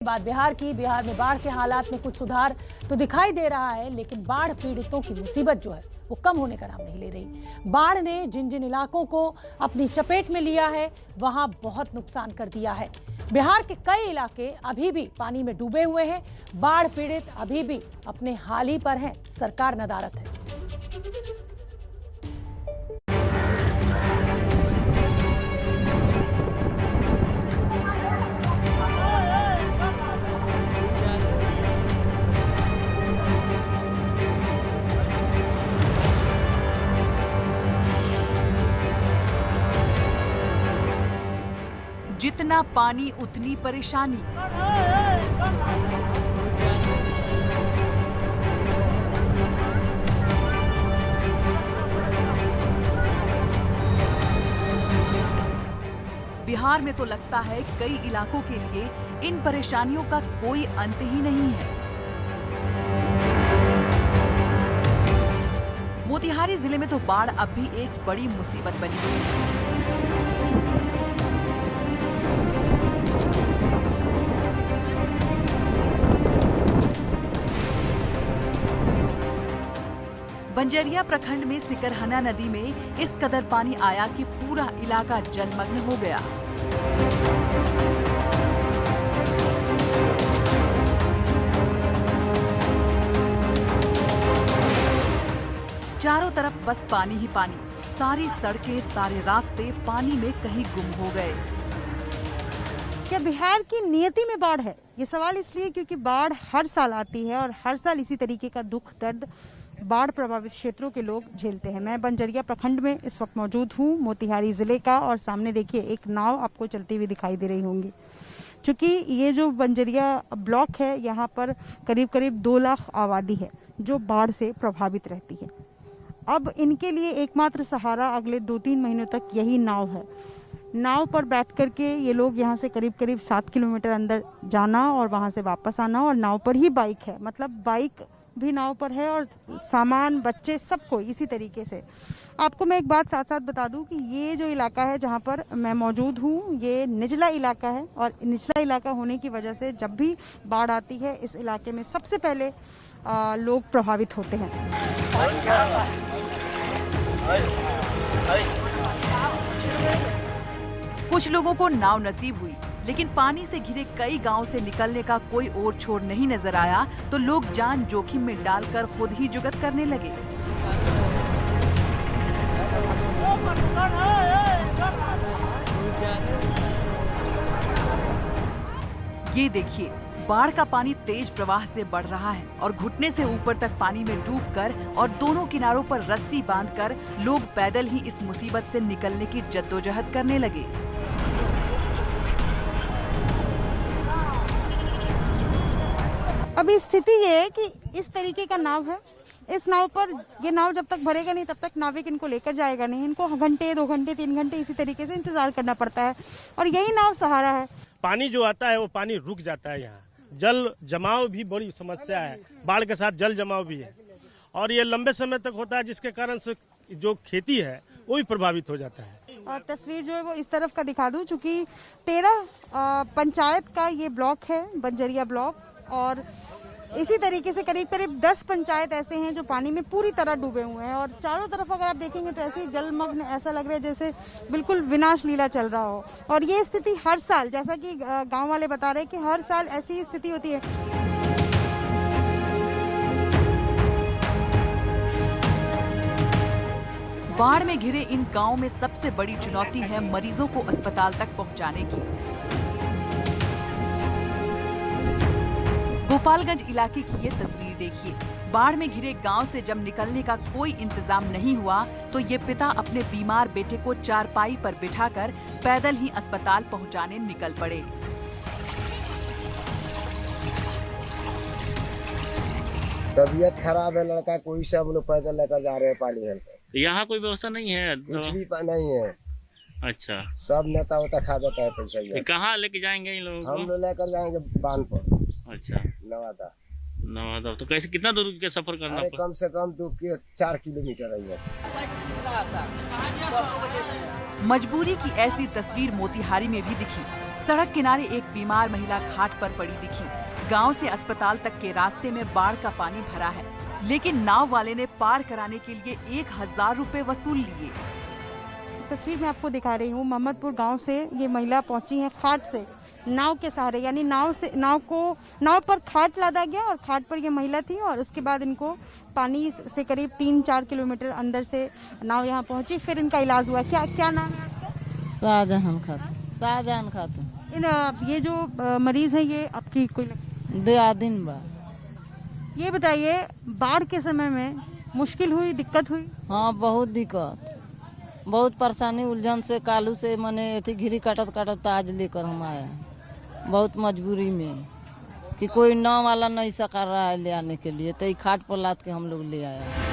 बात बिहार में बाढ़ के हालात में कुछ सुधार तो दिखाई दे रहा है, लेकिन बाढ़ पीड़ितों की मुसीबत जो है वो कम होने का नाम नहीं ले रही। बाढ़ ने जिन जिन इलाकों को अपनी चपेट में लिया है वहां बहुत नुकसान कर दिया है। बिहार के कई इलाके अभी भी पानी में डूबे हुए हैं। बाढ़ पीड़ित अभी भी अपने हाल ही पर हैं, सरकार नदारत है। जितना पानी उतनी परेशानी। बिहार में तो लगता है कई इलाकों के लिए इन परेशानियों का कोई अंत ही नहीं है। मोतिहारी जिले में तो बाढ़ अब भी एक बड़ी मुसीबत बनी हुई है। बंजरिया प्रखंड में सिकरहना नदी में इस कदर पानी आया कि पूरा इलाका जलमग्न हो गया। चारों तरफ बस पानी ही पानी, सारी सड़कें, सारे रास्ते पानी में कहीं गुम हो गए। क्या बिहार की नियति में बाढ़ है? ये सवाल इसलिए क्योंकि बाढ़ हर साल आती है और हर साल इसी तरीके का दुख दर्द बाढ़ प्रभावित क्षेत्रों के लोग झेलते हैं। मैं बंजरिया प्रखंड में इस वक्त मौजूद हूँ, मोतिहारी जिले का, और सामने देखिए एक नाव आपको चलती हुई दिखाई दे रही होंगी। चूंकि ये जो बंजरिया ब्लॉक है, यहाँ पर करीब करीब 2 लाख आबादी है जो बाढ़ से प्रभावित रहती है। अब इनके लिए एकमात्र सहारा अगले 2-3 महीनों तक यही नाव है। नाव पर बैठ करके ये लोग यहाँ से करीब करीब 7 किलोमीटर अंदर जाना और वहाँ से वापस आना, और नाव पर ही बाइक है, मतलब बाइक भी नाव पर है और सामान, बच्चे, सबको इसी तरीके से। आपको मैं एक बात साथ साथ बता दूं कि ये जो इलाका है जहाँ पर मैं मौजूद हूँ, ये निचला इलाका है, और निचला इलाका होने की वजह से जब भी बाढ़ आती है इस इलाके में सबसे पहले लोग प्रभावित होते हैं। कुछ लोगों को नाव नसीब हुई, लेकिन पानी से घिरे कई गांव से निकलने का कोई और छोर नहीं नजर आया, तो लोग जान जोखिम में डालकर खुद ही जुगत करने लगे। ये देखिए, बाढ़ का पानी तेज प्रवाह से बढ़ रहा है और घुटने से ऊपर तक पानी में डूबकर और दोनों किनारों पर रस्सी बांधकर लोग पैदल ही इस मुसीबत से निकलने की जद्दोजहद करने लगे। अभी स्थिति ये है कि इस तरीके का नाव है, इस नाव पर, ये नाव जब तक भरेगा नहीं तब तक नाविक इनको लेकर जाएगा नहीं। इनको घंटे, 2 घंटे, 3 घंटे इसी तरीके से इंतजार करना पड़ता है, और यही नाव सहारा है। पानी जो आता है वो पानी रुक जाता है। यहाँ जल जमाव भी बड़ी समस्या है, बाढ़ के साथ जल जमाव भी है, और ये लंबे समय तक होता है, जिसके कारण से जो खेती है वो भी प्रभावित हो जाता है। और तस्वीर जो है वो इस तरफ का दिखा दूं, चूंकि 13 पंचायत का ये ब्लॉक है, बंजरिया ब्लॉक, और इसी तरीके से करीब करीब 10 पंचायत ऐसे हैं जो पानी में पूरी तरह डूबे हुए हैं, और चारों तरफ अगर आप देखेंगे तो ऐसे जलमग्न, ऐसा लग रहा है जैसे बिल्कुल विनाश लीला चल रहा हो। और ये स्थिति हर साल, जैसा कि गांव वाले बता रहे हैं कि हर साल ऐसी ही स्थिति होती है। बाढ़ में घिरे इन गांवों में सबसे बड़ी चुनौती है मरीजों को अस्पताल तक पहुंचाने की। गोपालगंज इलाके की ये तस्वीर देखिए। बाढ़ में घिरे गांव से जब निकलने का कोई इंतजाम नहीं हुआ तो ये पिता अपने बीमार बेटे को चारपाई पर बिठाकर पैदल ही अस्पताल पहुंचाने निकल पड़े। तबीयत खराब है लड़का, कोई से हम लोग पैदल लेकर जा रहे हैं पानी में। यहाँ कोई व्यवस्था नहीं है? कुछ भी नहीं है। अच्छा, सब नेता होता खा देता है पैसा। कहाँ लेके जाएंगे इन लोगों को? हम लोग लेकर जाएंगे बांध पर। अच्छा, नवादा। तो कैसे, कितना दूर के सफर करना पड़ता? कम से कम 4 किलोमीटर है। मजबूरी की ऐसी तस्वीर मोतिहारी में भी दिखी। सड़क किनारे एक बीमार महिला खाट पर पड़ी दिखी। गांव से अस्पताल तक के रास्ते में बाढ़ का पानी भरा है, लेकिन नाव वाले ने पार कराने के लिए 1000 रुपए वसूल लिए। तस्वीर में आपको दिखा रही हूँ, मोहम्मदपुर गांव से ये महिला पहुंची है खाट से नाव के सहारे, यानी नाव पर खाट लादा गया और खाट पर ये महिला थी और उसके बाद इनको पानी से करीब 3-4 किलोमीटर अंदर से नाव यहाँ पहुंची, फिर इनका इलाज हुआ। क्या नाम है आपका? शाहजहान खातून। ये जो मरीज है ये आपकी कोई दिन बा। ये बताइए, बाढ़ के समय में मुश्किल हुई, दिक्कत हुई? हाँ, बहुत दिक्कत, बहुत परेशानी, उलझन से कालू से मने अथी घिरी काटत आज लेकर हम आए हैं। बहुत मजबूरी में कि कोई नाव वाला नहीं सका रहा है ले आने के लिए, तो ये खाट पर लाद के हम लोग ले आए हैं।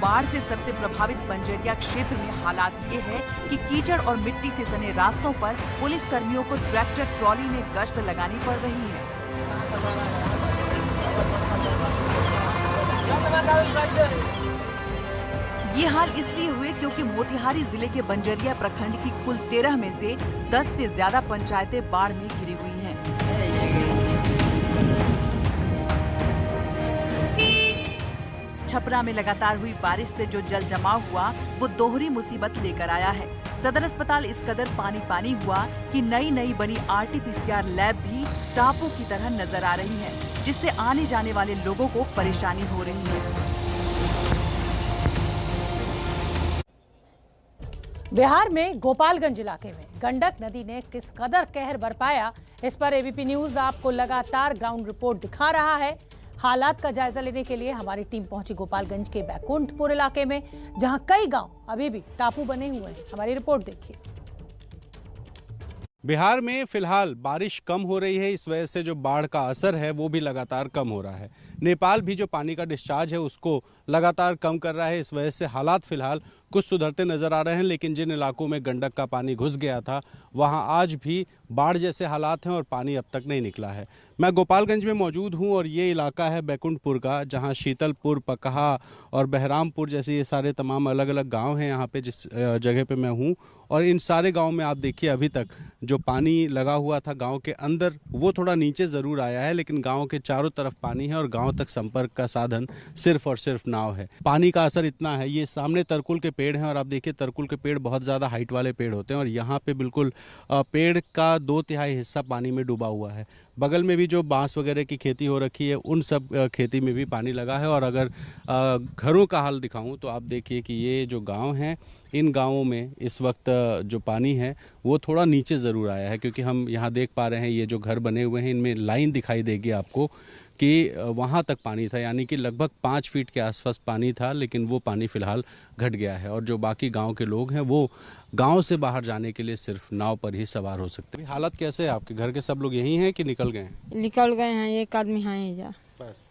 बाढ़ से सबसे प्रभावित बंजरिया क्षेत्र में हालात ये है कि कीचड़ और मिट्टी से सने रास्तों पर पुलिस कर्मियों को ट्रैक्टर ट्रॉली में गश्त लगानी पड़ रही है। ये हाल इसलिए हुए क्योंकि मोतिहारी जिले के बंजरिया प्रखंड की कुल 13 में से 10 से ज्यादा पंचायतें बाढ़ में घिरी हुई हैं। छपरा में लगातार हुई बारिश से जो जल जमाव हुआ वो दोहरी मुसीबत लेकर आया है। सदर अस्पताल इस कदर पानी हुआ कि नई बनी RT-PCR लैब भी टापू की तरह नजर आ रही है, जिससे आने जाने वाले लोगों को परेशानी हो रही है। बिहार में गोपालगंज इलाके में गंडक नदी ने किस कदर कहर बरपाया, इस पर ABP न्यूज आपको लगातार ग्राउंड रिपोर्ट दिखा रहा है। हालात का जायजा लेने के लिए हमारी टीम पहुंची गोपालगंज के बैकुंठपुर इलाके में, जहां कई गांव अभी भी टापू बने हुए हैं। हमारी रिपोर्ट देखिए। बिहार में फिलहाल बारिश कम हो रही है, इस वजह से जो बाढ़ का असर है वो भी लगातार कम हो रहा है। नेपाल भी जो पानी का डिस्चार्ज है उसको लगातार कम कर रहा है, इस वजह से हालात फिलहाल कुछ सुधरते नजर आ रहे हैं। लेकिन जिन इलाकों में गंडक का पानी घुस गया था वहां आज भी बाढ़ जैसे हालात हैं और पानी अब तक नहीं निकला है। मैं गोपालगंज में मौजूद हूं और ये इलाका है बैकुंठपुर का, जहां शीतलपुर, पकहा और बहरामपुर जैसे ये सारे तमाम अलग अलग गांव हैं यहाँ पे, जिस जगह पे मैं हूँ। और इन सारे गांव में आप देखिए अभी तक जो पानी लगा हुआ था गांव के अंदर वो थोड़ा नीचे ज़रूर आया है, लेकिन गांव के चारों तरफ पानी है और गांव तक संपर्क का साधन सिर्फ और सिर्फ नाव है। पानी का असर इतना है, ये सामने तरकुल के पेड़ हैं और आप देखिए तरकुल के पेड़ बहुत ज़्यादा हाइट वाले पेड़ होते हैं और यहाँ पे बिल्कुल पेड़ का 2/3 हिस्सा पानी में डूबा हुआ है। बगल में भी जो बांस वगैरह की खेती हो रखी है उन सब खेती में भी पानी लगा है। और अगर घरों का हाल दिखाऊं तो आप देखिए कि ये जो गांव हैं इन गांवों में इस वक्त जो पानी है वो थोड़ा नीचे ज़रूर आया है, क्योंकि हम यहाँ देख पा रहे हैं ये जो घर बने हुए हैं इनमें लाइन दिखाई देगी आपको कि वहाँ तक पानी था, यानी कि लगभग 5 फीट के आसपास पानी था, लेकिन वो पानी फिलहाल घट गया है। और जो बाकी गांव के लोग हैं वो गांव से बाहर जाने के लिए सिर्फ नाव पर ही सवार हो सकते हैं। हालत कैसे है आपके घर के? सब लोग यहीं हैं कि निकल गए हैं? निकल गए हैं, एक आदमी है जा बस,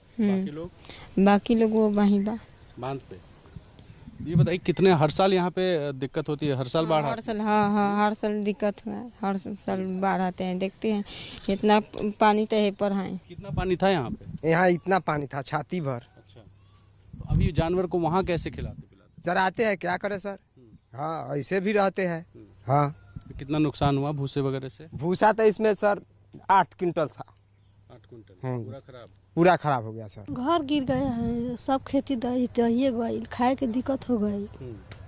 बाकी लोग वो वहीं बा बांध पे। ये बताइए कितने हर साल यहाँ पे दिक्कत होती है? हर साल बाढ़? हर साल, हाँ, हर साल दिक्कत हुआ है, हर साल बाढ़ आते हैं। देखते हैं इतना पानी तो है पर है। कितना पानी था यहाँ पे? यहाँ इतना पानी था, छाती भर। अच्छा, तो अभी जानवर को वहाँ कैसे खिलाते पिलाते? चराते हैं, क्या करे सर। हाँ, ऐसे भी रहते हैं। हाँ, कितना नुकसान हुआ भूसे वगैरह से? भूसा तो इसमें सर 8 क्विंटल था। 8 क्विंटल पूरा खराब हो गया सर। घर गिर गए हैं, सब खेती दहिए गई, खाए के दिक्कत हो गई।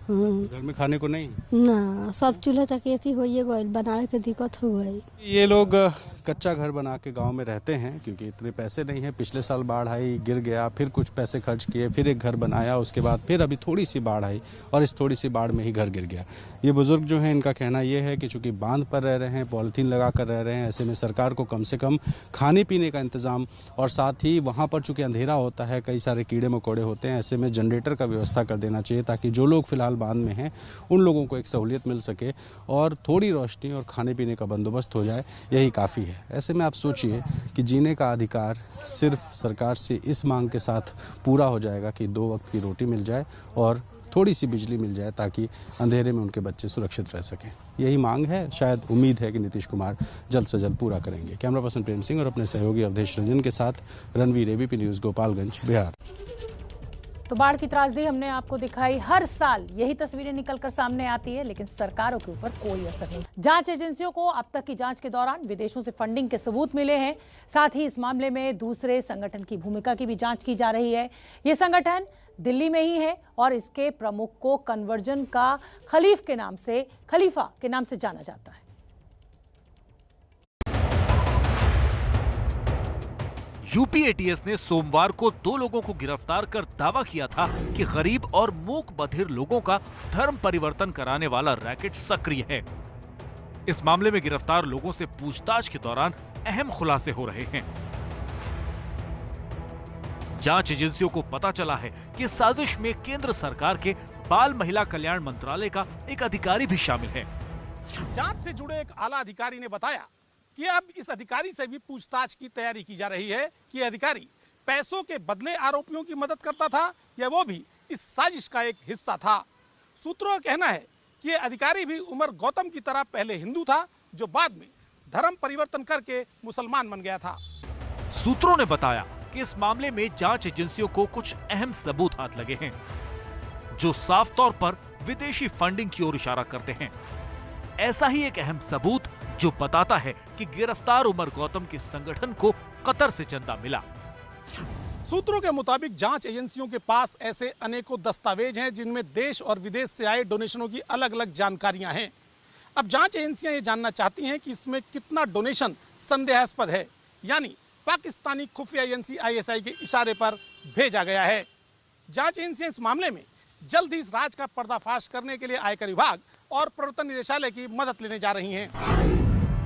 घर में खाने को नहीं ना, सब चूल्हा चकेती हो गई, बनाए के दिक्कत हो गई। ये लोग कच्चा घर बना के गांव में रहते हैं क्योंकि इतने पैसे नहीं है। पिछले साल बाढ़ आई, गिर गया, फिर कुछ पैसे खर्च किए, फिर एक घर बनाया, उसके बाद फिर अभी थोड़ी सी बाढ़ आई और इस थोड़ी सी बाढ़ में ही घर गिर गया। ये बुजुर्ग जो हैं इनका कहना ये है कि चूंकि बांध पर रह रहे हैं, पॉलीथीन लगा कर रह रहे हैं, ऐसे में सरकार को कम से कम खाने पीने का इंतजाम और साथ ही वहाँ पर चूंकि अंधेरा होता है, कई सारे कीड़े मकोड़े होते हैं, ऐसे में जनरेटर का व्यवस्था कर देना चाहिए ताकि जो लोग फिलहाल बांध में हैं उन लोगों को एक सहूलियत मिल सके और थोड़ी रोशनी और खाने पीने का बंदोबस्त हो जाए, यही काफ़ी है। ऐसे में आप सोचिए कि जीने का अधिकार सिर्फ सरकार से इस मांग के साथ पूरा हो जाएगा कि 2 वक्त की रोटी मिल जाए और थोड़ी सी बिजली मिल जाए ताकि अंधेरे में उनके बच्चे सुरक्षित रह सकें। यही मांग है, शायद उम्मीद है कि नीतीश कुमार जल्द से जल्द पूरा करेंगे। कैमरा पर्सन प्रेम सिंह और अपने सहयोगी अवधेश रंजन के साथ रणवीर, एबीपी न्यूज़, गोपालगंज, बिहार। तो बाढ़ की त्रासदी हमने आपको दिखाई। हर साल यही तस्वीरें निकलकर सामने आती है, लेकिन सरकारों के ऊपर कोई असर नहीं। जांच एजेंसियों को अब तक की जांच के दौरान विदेशों से फंडिंग के सबूत मिले हैं। साथ ही इस मामले में दूसरे संगठन की भूमिका की भी जांच की जा रही है। ये संगठन दिल्ली में ही है और इसके प्रमुख को कन्वर्जन का खलीफा के नाम से जाना जाता है। यूपी एटीएस ने सोमवार को 2 लोगों को गिरफ्तार कर दावा किया था कि गरीब और मूक बधिर लोगों का धर्म परिवर्तन कराने वाला रैकेट सक्रिय है। इस मामले में गिरफ्तार लोगों से पूछताछ के दौरान अहम खुलासे हो रहे हैं। जांच एजेंसियों को पता चला है कि साजिश में केंद्र सरकार के बाल महिला कल्याण मंत्रालय का एक अधिकारी भी शामिल है। जांच से जुड़े एक आला अधिकारी ने बताया कि अब इस अधिकारी से भी पूछताछ की तैयारी की जा रही है कि अधिकारी पैसों के बदले आरोपियों की मदद करता था या वो भी इस साजिश का एक हिस्सा था। सूत्रों का कहना है कि ये अधिकारी भी उमर गौतम की तरह पहले हिंदू था, जो बाद में धर्म परिवर्तन करके मुसलमान बन गया था। सूत्रों ने बताया कि इस मामले में जांच एजेंसियों को कुछ अहम सबूत हाथ लगे हैं, जो साफ तौर पर विदेशी फंडिंग की ओर इशारा करते हैं। ऐसा ही एक अहम सबूत जो बताता है कि गिरफ्तार उमर गौतम के संगठन को कतर से चंदा मिला। सूत्रों के मुताबिक जांच एजेंसियों के पास ऐसे अनेकों दस्तावेज हैं जिनमें देश और विदेश से आए डोनेशनों की अलग अलग जानकारियां हैं। अब जांच एजेंसियां ये जानना चाहती हैं कि इसमें कितना डोनेशन संदेहास्पद है, यानी पाकिस्तानी खुफिया एजेंसी ISI के इशारे पर भेजा गया है। जांच एजेंसियां इस मामले में जल्द ही इस राज का पर्दाफाश करने के लिए आयकर विभाग और प्रवर्तन निदेशालय की मदद लेने जा रही हैं।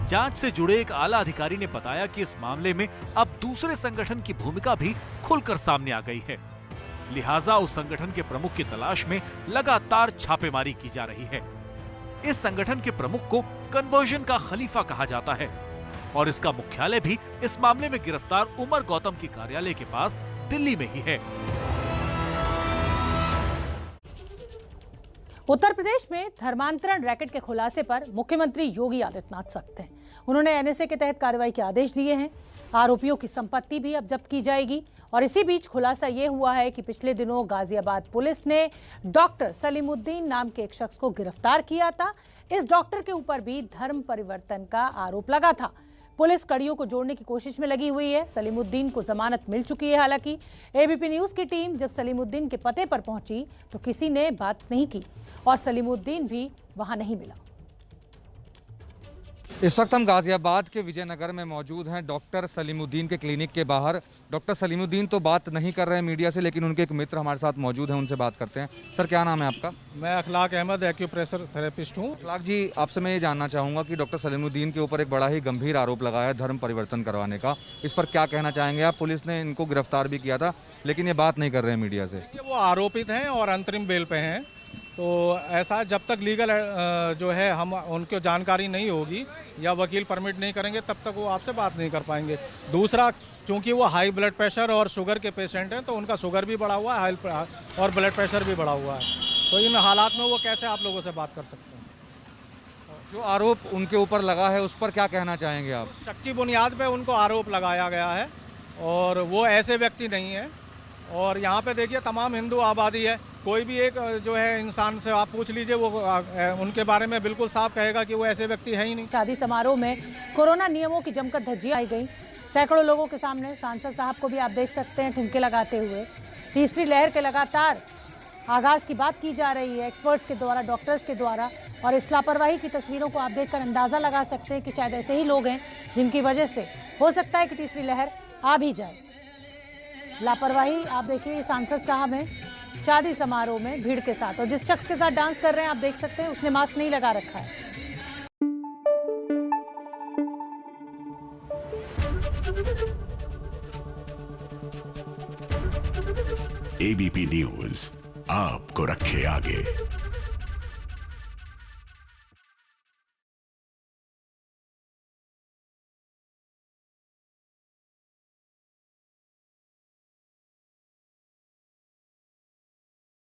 जांच से जुड़े एक आला अधिकारी ने बताया कि इस मामले में अब दूसरे संगठन की भूमिका भी खुलकर सामने आ गई है। लिहाजा उस संगठन के प्रमुख की तलाश में लगातार छापेमारी की जा रही है। इस संगठन के प्रमुख को कन्वर्जन का खलीफा कहा जाता है और इसका मुख्यालय भी इस मामले में गिरफ्तार उमर गौतम के कार्यालय के पास दिल्ली में ही है। उत्तर प्रदेश में धर्मांतरण रैकेट के खुलासे पर मुख्यमंत्री योगी आदित्यनाथ सख्त हैं। उन्होंने NSA के तहत कार्रवाई के आदेश दिए हैं। आरोपियों की संपत्ति भी अब जब्त की जाएगी। और इसी बीच खुलासा ये हुआ है कि पिछले दिनों गाजियाबाद पुलिस ने डॉक्टर सलीमुद्दीन नाम के एक शख्स को गिरफ्तार किया था। इस डॉक्टर के ऊपर भी धर्म परिवर्तन का आरोप लगा था। पुलिस कड़ियों को जोड़ने की कोशिश में लगी हुई है। सलीमुद्दीन को जमानत मिल चुकी है। हालांकि ABP न्यूज की टीम जब सलीमुद्दीन के पते पर पहुंची तो किसी ने बात नहीं की और सलीमुद्दीन भी वहां नहीं मिला। इस वक्त हम गाजियाबाद के विजयनगर में मौजूद हैं, डॉक्टर सलीमुद्दीन के क्लिनिक के बाहर। डॉक्टर सलीमुद्दीन तो बात नहीं कर रहे हैं मीडिया से, लेकिन उनके एक मित्र हमारे साथ मौजूद हैं, उनसे बात करते हैं। सर, क्या नाम है आपका? मैं अखलाक अहमद, एक्यूप्रेशर थेरेपिस्ट हूँ। अखलाक जी, आपसे मैं ये जानना चाहूँगा कि डॉक्टर सलीमुद्दीन के ऊपर एक बड़ा ही गंभीर आरोप लगाया है धर्म परिवर्तन करवाने का। इस पर क्या कहना चाहेंगे आप? पुलिस ने इनको गिरफ्तार भी किया था, लेकिन ये बात नहीं कर रहे हैं मीडिया से। वो आरोपित हैं और अंतरिम बेल पे हैं, तो ऐसा जब तक लीगल जो है हम उनको जानकारी नहीं होगी या वकील परमिट नहीं करेंगे तब तक वो आपसे बात नहीं कर पाएंगे। दूसरा, चूंकि वो हाई ब्लड प्रेशर और शुगर के पेशेंट हैं, तो उनका शुगर भी बढ़ा हुआ है और ब्लड प्रेशर भी बढ़ा हुआ है, तो इन हालात में वो कैसे आप लोगों से बात कर सकते हैं? जो आरोप उनके ऊपर लगा है उस पर क्या कहना चाहेंगे आप? शक की बुनियाद पे उनको आरोप लगाया गया है और वो ऐसे व्यक्ति नहीं है। और यहाँ पे देखिए तमाम हिंदू आबादी है, कोई भी एक जो है इंसान से आप पूछ लीजिए, वो उनके बारे में बिल्कुल साफ कहेगा कि वो ऐसे व्यक्ति है ही नहीं। शादी समारोह में कोरोना नियमों की जमकर धज्जियां आई गई। सैकड़ों लोगों के सामने सांसद साहब को भी आप देख सकते हैं ठुमके लगाते हुए। तीसरी लहर के लगातार आगाज की बात की जा रही है एक्सपर्ट्स के द्वारा, डॉक्टर्स के द्वारा, और इस लापरवाही की तस्वीरों को आप देखकर अंदाजा लगा सकते हैं कि शायद ऐसे ही लोग हैं जिनकी वजह से हो सकता है कि तीसरी लहर आ भी जाए। लापरवाही आप देखिए, सांसद साहब हैं शादी समारोह में भीड़ के साथ, और जिस शख्स के साथ डांस कर रहे हैं आप देख सकते हैं उसने मास्क नहीं लगा रखा है। ABP न्यूज आपको रखे आगे।